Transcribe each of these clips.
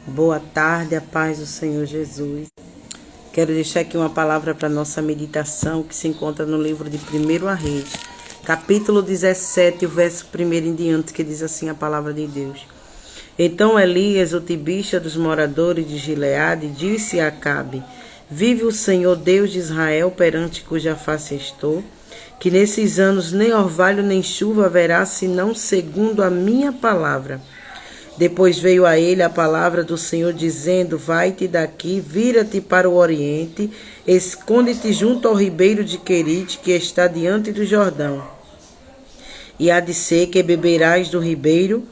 Boa tarde, a paz do Senhor Jesus. Quero deixar aqui uma palavra para nossa meditação que se encontra no livro de 1 Reis, capítulo 17, o verso 1 em diante, que diz assim a palavra de Deus. Então Elias, o tibista dos moradores de Gileade, disse a Acabe: Vive o Senhor Deus de Israel, perante cuja face estou, que nesses anos nem orvalho nem chuva haverá, senão segundo a minha palavra. Depois veio a ele a palavra do Senhor, dizendo: Vai-te daqui, vira-te para o oriente, esconde-te junto ao ribeiro de Querite, que está diante do Jordão. E há de ser que beberás do ribeiro,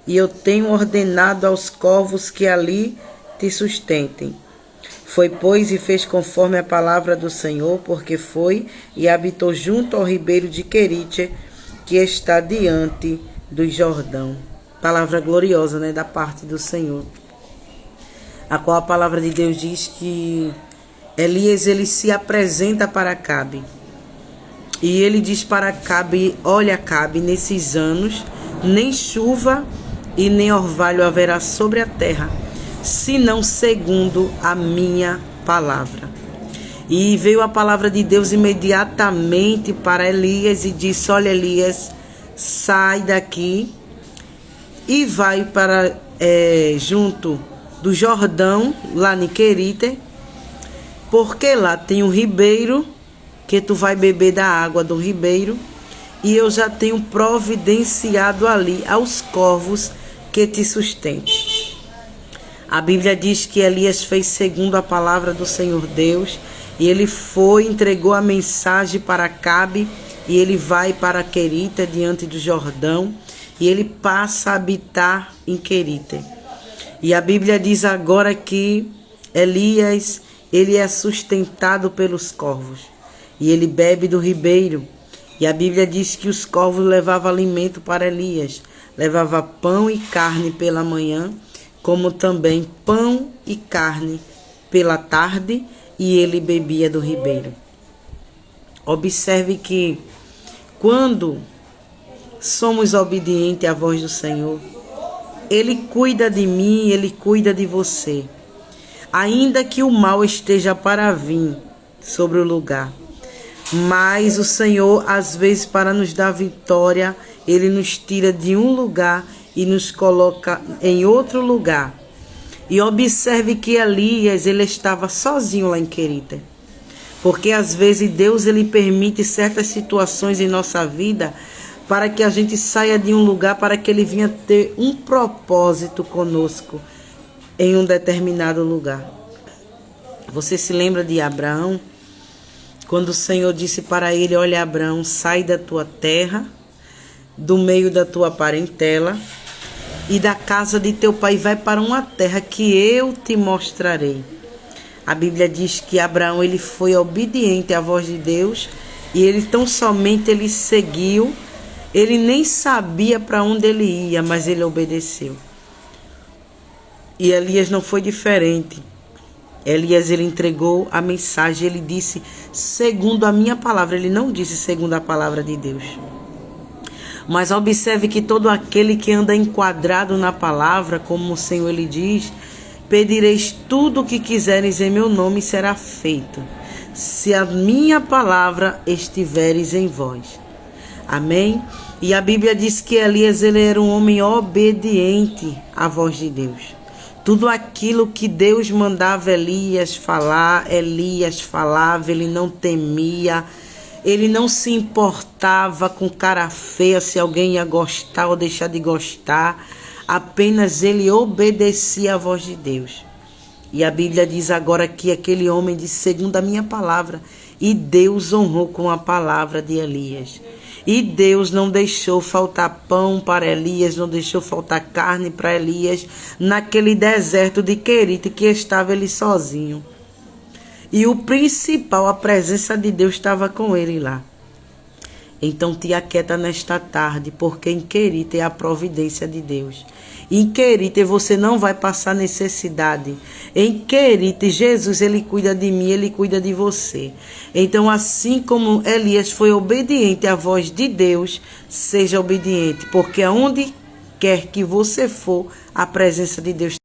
e eu tenho ordenado aos corvos que ali te sustentem. Foi, pois, e fez conforme a palavra do Senhor, porque foi e habitou junto ao ribeiro de Querite, que está diante do Jordão. Palavra gloriosa, da parte do Senhor. A qual a palavra de Deus diz que Elias, ele se apresenta para Acabe. E ele diz para Acabe: Olha, Acabe, nesses anos, nem chuva e nem orvalho haverá sobre a terra, senão segundo a minha palavra. E veio a palavra de Deus imediatamente para Elias e disse: Olha, Elias, sai daqui e vai para junto do Jordão, lá em Querite, porque lá tem um ribeiro, que tu vai beber da água do ribeiro, e eu já tenho providenciado ali aos corvos que te sustentem. A Bíblia diz que Elias fez segundo a palavra do Senhor Deus, e ele foi, entregou a mensagem para Acabe, e ele vai para Querite, diante do Jordão, e ele passa a habitar em Querite. E a Bíblia diz agora que Elias, ele é sustentado pelos corvos, e ele bebe do ribeiro. E a Bíblia diz que os corvos levavam alimento para Elias, levava pão e carne pela manhã, como também pão e carne pela tarde, e ele bebia do ribeiro. Observe que quando somos obedientes à voz do Senhor, Ele cuida de mim, Ele cuida de você. Ainda que o mal esteja para vir sobre o lugar, mas o Senhor, às vezes, para nos dar vitória, Ele nos tira de um lugar e nos coloca em outro lugar. E observe que Elias, ele estava sozinho lá em Querite. Porque às vezes Deus, ele permite certas situações em nossa vida para que a gente saia de um lugar, para que ele venha ter um propósito conosco em um determinado lugar. Você se lembra de Abraão? Quando o Senhor disse para ele: Olha, Abraão, sai da tua terra, do meio da tua parentela e da casa de teu pai, vai para uma terra que eu te mostrarei. A Bíblia diz que Abraão, ele foi obediente à voz de Deus, e ele tão somente ele seguiu. Ele nem sabia para onde ele ia, mas ele obedeceu. E Elias não foi diferente. Elias, ele entregou a mensagem, ele disse segundo a minha palavra, ele não disse segundo a palavra de Deus. Mas observe que todo aquele que anda enquadrado na palavra, como o Senhor ele diz: Pedireis tudo o que quiseres em meu nome, será feito, se a minha palavra estiveres em vós. Amém? E a Bíblia diz que Elias, ele era um homem obediente à voz de Deus. Tudo aquilo que Deus mandava Elias falava, ele não temia, ele não se importava com cara feia se alguém ia gostar ou deixar de gostar, apenas ele obedecia à voz de Deus. E a Bíblia diz agora que aquele homem disse segundo a minha palavra, e Deus honrou com a palavra de Elias. E Deus não deixou faltar pão para Elias, não deixou faltar carne para Elias, naquele deserto de Querite que estava ele sozinho. E o principal, a presença de Deus estava com ele lá. Então te aquieta nesta tarde, porque em Querite é a providência de Deus. Em Querite você não vai passar necessidade. Em Querite, Jesus, ele cuida de mim, ele cuida de você. Então, assim como Elias foi obediente à voz de Deus, seja obediente, porque aonde quer que você for, a presença de Deus